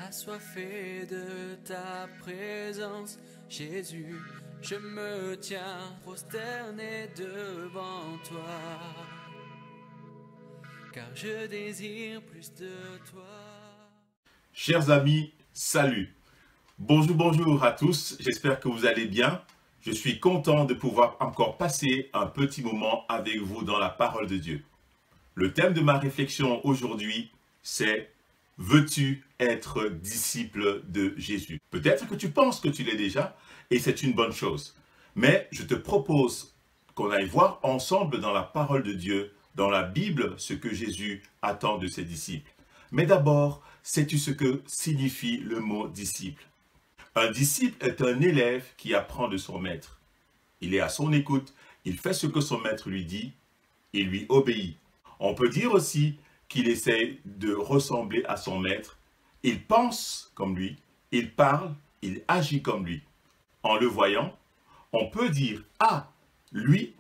Assoiffé de ta présence, Jésus, je me tiens prosterné devant toi, car je désire plus de toi. Chers amis, salut. Bonjour à tous, j'espère que vous allez bien. Je suis content de pouvoir encore passer un petit moment avec vous dans la parole de Dieu. Le thème de ma réflexion aujourd'hui, c'est « Veux-tu être disciple de Jésus ?» Peut-être que tu penses que tu l'es déjà, et c'est une bonne chose. Mais je te propose qu'on aille voir ensemble dans la parole de Dieu, dans la Bible, ce que Jésus attend de ses disciples. Mais d'abord, sais-tu ce que signifie le mot « disciple » ? Un disciple est un élève qui apprend de son maître. Il est à son écoute, il fait ce que son maître lui dit, il lui obéit. On peut dire aussi qu'il essaie de ressembler à son maître. Il pense comme lui, il parle, il agit comme lui. En le voyant, on peut dire « Ah, lui,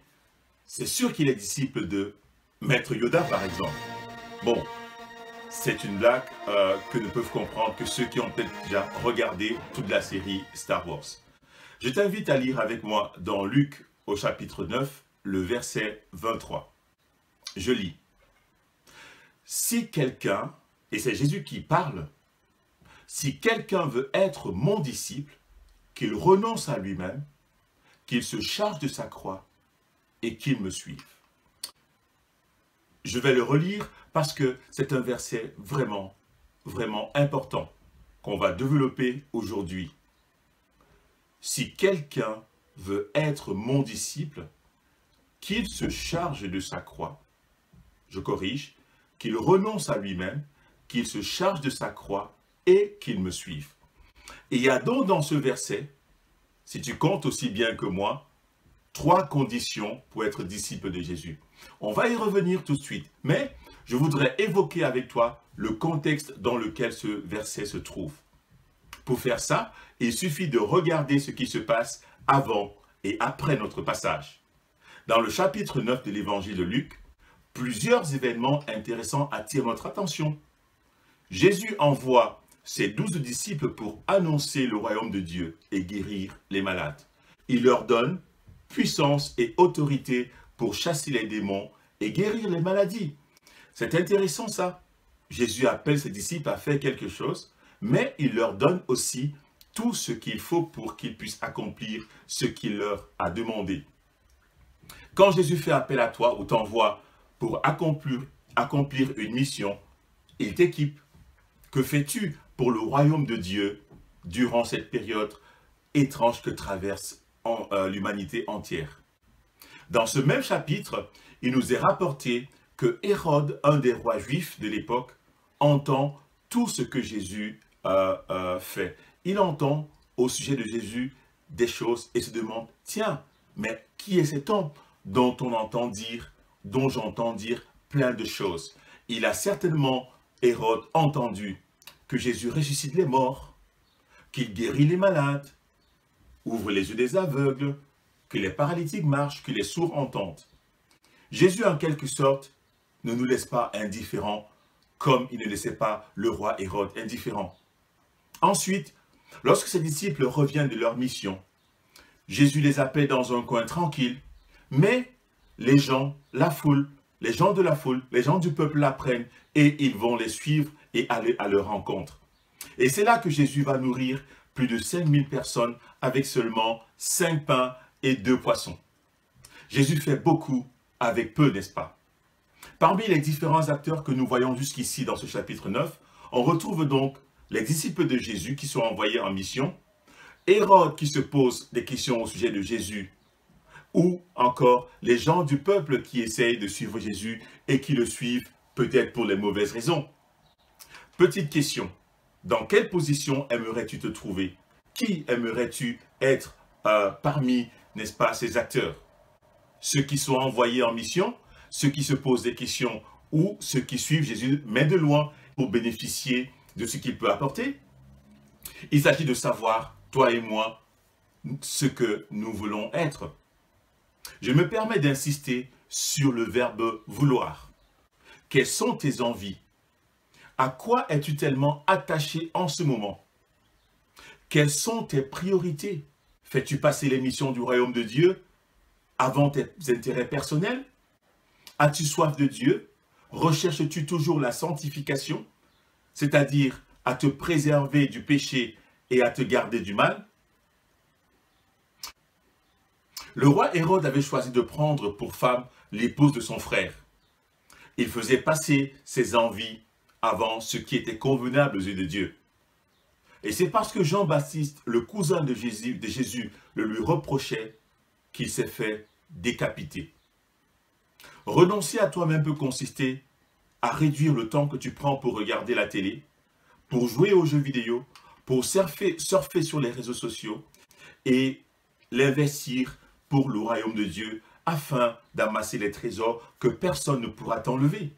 c'est sûr qu'il est disciple de Maître Yoda, par exemple. » Bon, c'est une blague que ne peuvent comprendre que ceux qui ont peut-être déjà regardé toute la série Star Wars. Je t'invite à lire avec moi dans Luc au chapitre 9, le verset 23. Je lis. Si quelqu'un, et c'est Jésus qui parle, si quelqu'un veut être mon disciple, qu'il renonce à lui-même, qu'il se charge de sa croix et qu'il me suive. Je vais le relire parce que c'est un verset vraiment important qu'on va développer aujourd'hui. Si quelqu'un veut être mon disciple, qu'il se charge de sa croix, je corrige, qu'il renonce à lui-même, qu'il se charge de sa croix et qu'il me suive. Et il y a donc dans ce verset, si tu comptes aussi bien que moi, 3 conditions pour être disciple de Jésus. On va y revenir tout de suite, mais je voudrais évoquer avec toi le contexte dans lequel ce verset se trouve. Pour faire ça, il suffit de regarder ce qui se passe avant et après notre passage. Dans le chapitre 9 de l'évangile de Luc, plusieurs événements intéressants attirent notre attention. Jésus envoie ses 12 disciples pour annoncer le royaume de Dieu et guérir les malades. Il leur donne puissance et autorité pour chasser les démons et guérir les maladies. C'est intéressant ça. Jésus appelle ses disciples à faire quelque chose, mais il leur donne aussi tout ce qu'il faut pour qu'ils puissent accomplir ce qu'il leur a demandé. Quand Jésus fait appel à toi ou t'envoie pour accomplir une mission, il t'équipe. Que fais-tu pour le royaume de Dieu durant cette période étrange que traverse l'humanité entière? Dans ce même chapitre, il nous est rapporté que Hérode, un des rois juifs de l'époque, entend tout ce que Jésus fait. Il entend au sujet de Jésus des choses et se demande, tiens, mais qui est cet homme dont on entend dire, dont j'entends dire plein de choses? Il a certainement, Hérode, entendu que Jésus ressuscite les morts, qu'il guérit les malades, ouvre les yeux des aveugles, que les paralytiques marchent, que les sourds entendent. Jésus, en quelque sorte, ne nous laisse pas indifférents, comme il ne laissait pas le roi Hérode indifférent. Ensuite, lorsque ses disciples reviennent de leur mission, Jésus les appelle dans un coin tranquille, mais les gens, la foule, les gens de la foule, les gens du peuple l'apprennent et ils vont les suivre et aller à leur rencontre. Et c'est là que Jésus va nourrir plus de 5000 personnes avec seulement 5 pains et 2 poissons. Jésus fait beaucoup avec peu, n'est-ce pas? Parmi les différents acteurs que nous voyons jusqu'ici dans ce chapitre 9, on retrouve donc les disciples de Jésus qui sont envoyés en mission, Hérode qui se pose des questions au sujet de Jésus, ou encore les gens du peuple qui essayent de suivre Jésus et qui le suivent peut-être pour les mauvaises raisons. Petite question, dans quelle position aimerais-tu te trouver? Qui aimerais-tu être parmi, n'est-ce pas, ces acteurs? Ceux qui sont envoyés en mission, ceux qui se posent des questions ou ceux qui suivent Jésus, mais de loin, pour bénéficier de ce qu'il peut apporter? Il s'agit de savoir, toi et moi, ce que nous voulons être. Je me permets d'insister sur le verbe « vouloir ». Quelles sont tes envies? À quoi es-tu tellement attaché en ce moment? Quelles sont tes priorités? Fais-tu passer les missions du royaume de Dieu avant tes intérêts personnels? As-tu soif de Dieu? Recherches-tu toujours la sanctification, c'est-à-dire à te préserver du péché et à te garder du mal? Le roi Hérode avait choisi de prendre pour femme l'épouse de son frère. Il faisait passer ses envies avant ce qui était convenable aux yeux de Dieu. Et c'est parce que Jean-Baptiste, le cousin de Jésus, le lui reprochait qu'il s'est fait décapiter. Renoncer à toi-même peut consister à réduire le temps que tu prends pour regarder la télé, pour jouer aux jeux vidéo, pour surfer sur les réseaux sociaux et l'investir pour le royaume de Dieu afin d'amasser les trésors que personne ne pourra t'enlever.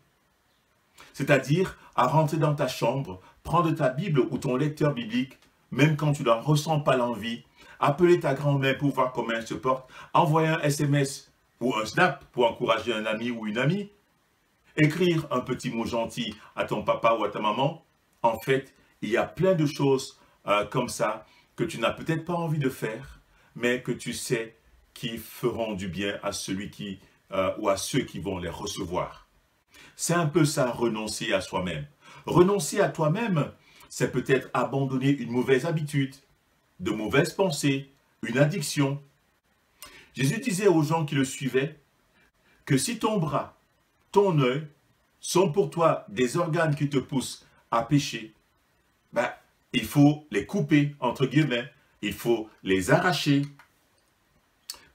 C'est-à-dire à rentrer dans ta chambre, prendre ta Bible ou ton lecteur biblique, même quand tu n'en ressens pas l'envie, appeler ta grand-mère pour voir comment elle se porte, envoyer un SMS ou un snap pour encourager un ami ou une amie, écrire un petit mot gentil à ton papa ou à ta maman. En fait, il y a plein de choses comme ça que tu n'as peut-être pas envie de faire, mais que tu sais qui feront du bien à celui qui ou à ceux qui vont les recevoir. C'est un peu ça, renoncer à soi-même. Renoncer à toi-même, c'est peut-être abandonner une mauvaise habitude, de mauvaises pensées, une addiction. Jésus disait aux gens qui le suivaient que si ton bras, ton œil sont pour toi des organes qui te poussent à pécher, ben, il faut les couper, entre guillemets, il faut les arracher.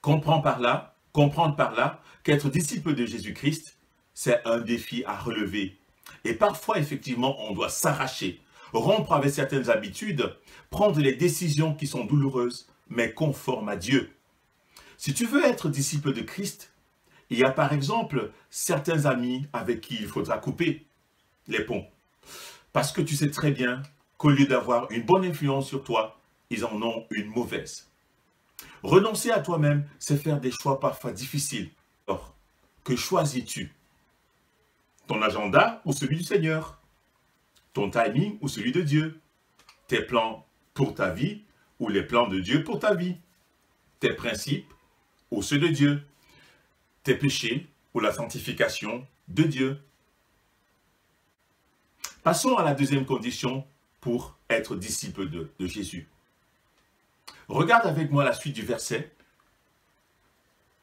Comprendre par là qu'être disciple de Jésus-Christ, c'est un défi à relever. Et parfois, effectivement, on doit s'arracher, rompre avec certaines habitudes, prendre les décisions qui sont douloureuses, mais conformes à Dieu. Si tu veux être disciple de Christ, il y a par exemple certains amis avec qui il faudra couper les ponts. Parce que tu sais très bien qu'au lieu d'avoir une bonne influence sur toi, ils en ont une mauvaise. Renoncer à toi-même, c'est faire des choix parfois difficiles. Alors, que choisis-tu? Ton agenda ou celui du Seigneur? Ton timing ou celui de Dieu? Tes plans pour ta vie ou les plans de Dieu pour ta vie? Tes principes ou ceux de Dieu? Tes péchés ou la sanctification de Dieu? Passons à la deuxième condition pour être disciple de Jésus. Regarde avec moi la suite du verset.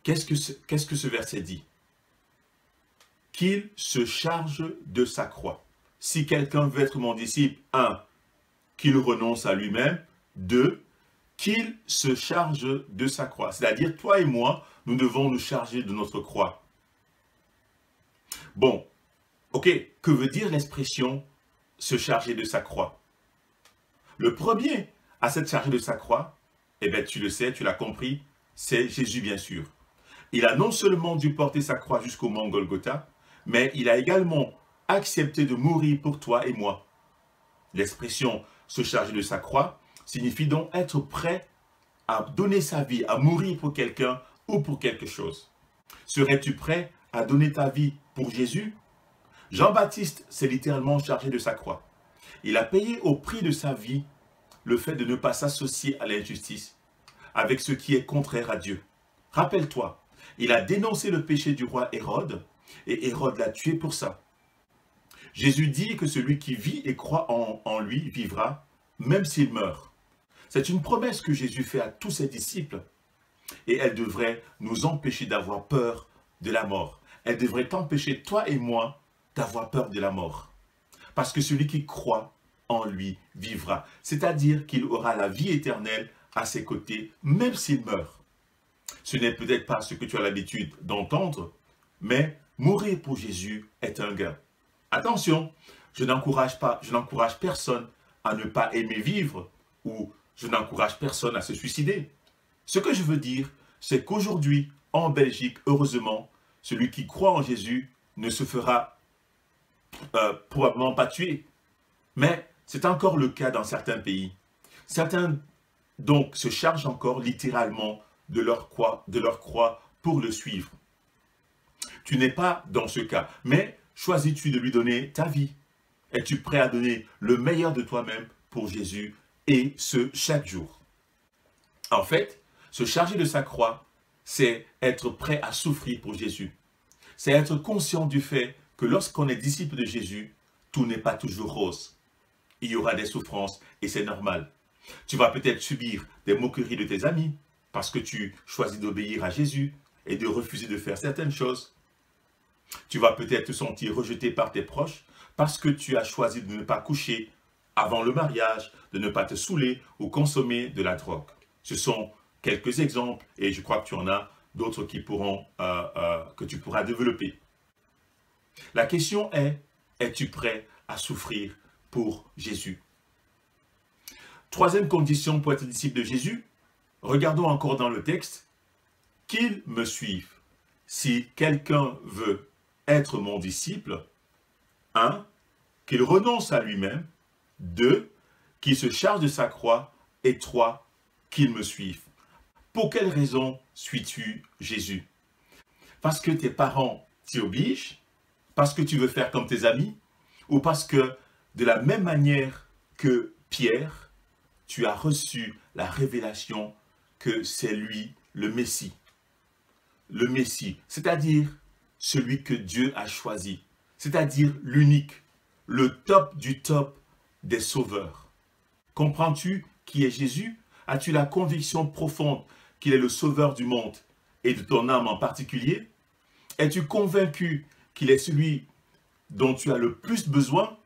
Qu'est-ce que ce verset dit? Qu'il se charge de sa croix. Si quelqu'un veut être mon disciple, 1, qu'il renonce à lui-même. 2, qu'il se charge de sa croix. C'est-à-dire, toi et moi, nous devons nous charger de notre croix. Bon, ok, que veut dire l'expression « se charger de sa croix » ? Le premier à s'être chargé de sa croix, eh bien, tu le sais, tu l'as compris, c'est Jésus, bien sûr. Il a non seulement dû porter sa croix jusqu'au mont Golgotha, mais il a également accepté de mourir pour toi et moi. L'expression « se charger de sa croix » signifie donc être prêt à donner sa vie, à mourir pour quelqu'un ou pour quelque chose. Serais-tu prêt à donner ta vie pour Jésus? Jean-Baptiste s'est littéralement chargé de sa croix. Il a payé au prix de sa vie le fait de ne pas s'associer à l'injustice, avec ce qui est contraire à Dieu. Rappelle-toi, il a dénoncé le péché du roi Hérode, et Hérode l'a tué pour ça. Jésus dit que celui qui vit et croit en lui vivra, même s'il meurt. C'est une promesse que Jésus fait à tous ses disciples, et elle devrait nous empêcher d'avoir peur de la mort. Elle devrait t'empêcher, toi et moi, d'avoir peur de la mort. Parce que celui qui croit en lui vivra. C'est-à-dire qu'il aura la vie éternelle à ses côtés, même s'il meurt. Ce n'est peut-être pas ce que tu as l'habitude d'entendre, mais mourir pour Jésus est un gain. Attention, je n'encourage personne à ne pas aimer vivre ou je n'encourage personne à se suicider. Ce que je veux dire, c'est qu'aujourd'hui, en Belgique, heureusement, celui qui croit en Jésus ne se fera probablement pas tuer. Mais c'est encore le cas dans certains pays. Certains, donc, se chargent encore littéralement de leur croix pour le suivre. Tu n'es pas dans ce cas, mais choisis-tu de lui donner ta vie? Es-tu prêt à donner le meilleur de toi-même pour Jésus et ce chaque jour? En fait, se charger de sa croix, c'est être prêt à souffrir pour Jésus. C'est être conscient du fait que lorsqu'on est disciple de Jésus, tout n'est pas toujours rose. Il y aura des souffrances et c'est normal. Tu vas peut-être subir des moqueries de tes amis parce que tu choisis d'obéir à Jésus et de refuser de faire certaines choses. Tu vas peut-être te sentir rejeté par tes proches parce que tu as choisi de ne pas coucher avant le mariage, de ne pas te saouler ou consommer de la drogue. Ce sont quelques exemples et je crois que tu en as d'autres qui que tu pourras développer. La question est, es-tu prêt à souffrir pour Jésus? Troisième condition pour être disciple de Jésus, regardons encore dans le texte, qu'il me suive. Si quelqu'un veut être mon disciple, 1, qu'il renonce à lui-même, 2, qu'il se charge de sa croix, et 3, qu'il me suive. Pour quelle raison suis-tu Jésus? Parce que tes parents t'y obligent? Parce que tu veux faire comme tes amis? Ou parce que de la même manière que Pierre, tu as reçu la révélation que c'est lui le Messie? Le Messie, c'est-à-dire celui que Dieu a choisi, c'est-à-dire l'unique, le top du top des sauveurs. Comprends-tu qui est Jésus? As-tu la conviction profonde qu'il est le sauveur du monde et de ton âme en particulier? Es-tu convaincu qu'il est celui dont tu as le plus besoin?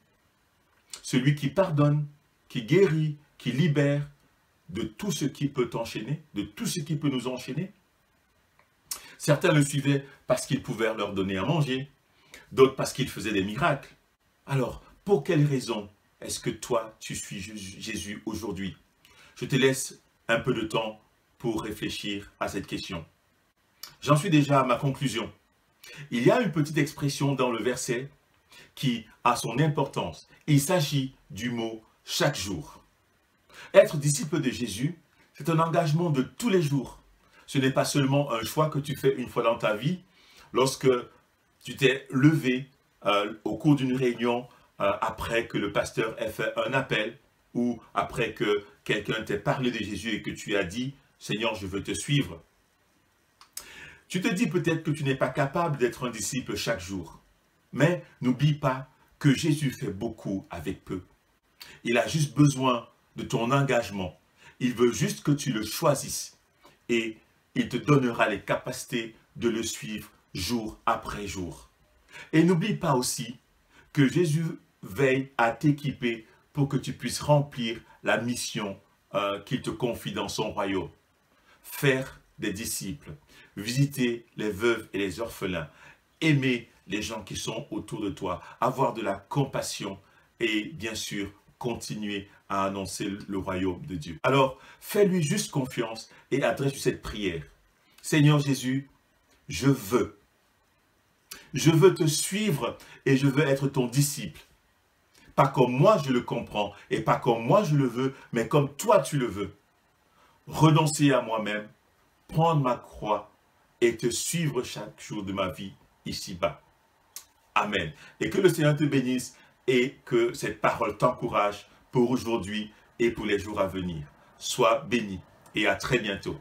Celui qui pardonne, qui guérit, qui libère de tout ce qui peut t'enchaîner, de tout ce qui peut nous enchaîner? Certains le suivaient parce qu'il pouvait leur donner à manger, d'autres parce qu'il faisait des miracles. Alors, pour quelle raison est-ce que toi, tu suis Jésus aujourd'hui? Je te laisse un peu de temps pour réfléchir à cette question. J'en suis déjà à ma conclusion. Il y a une petite expression dans le verset qui a son importance. Il s'agit du mot « chaque jour ». Être disciple de Jésus, c'est un engagement de tous les jours. Ce n'est pas seulement un choix que tu fais une fois dans ta vie, lorsque tu t'es levé au cours d'une réunion, après que le pasteur ait fait un appel, ou après que quelqu'un t'ait parlé de Jésus et que tu as dit « Seigneur, je veux te suivre ». Tu te dis peut-être que tu n'es pas capable d'être un disciple chaque jour. Mais n'oublie pas que Jésus fait beaucoup avec peu. Il a juste besoin de ton engagement. Il veut juste que tu le choisisses. Et il te donnera les capacités de le suivre jour après jour. Et n'oublie pas aussi que Jésus veille à t'équiper pour que tu puisses remplir la mission qu'il te confie dans son royaume. Faire des disciples, visiter les veuves et les orphelins, aimer les gens qui sont autour de toi, avoir de la compassion et bien sûr continuer à annoncer le royaume de Dieu. Alors, fais-lui juste confiance et adresse-lui cette prière. Seigneur Jésus, je veux te suivre et je veux être ton disciple. Pas comme moi je le comprends et pas comme moi je le veux, mais comme toi tu le veux. Renoncer à moi-même, prendre ma croix et te suivre chaque jour de ma vie ici-bas. Amen. Et que le Seigneur te bénisse et que cette parole t'encourage pour aujourd'hui et pour les jours à venir. Sois béni et à très bientôt.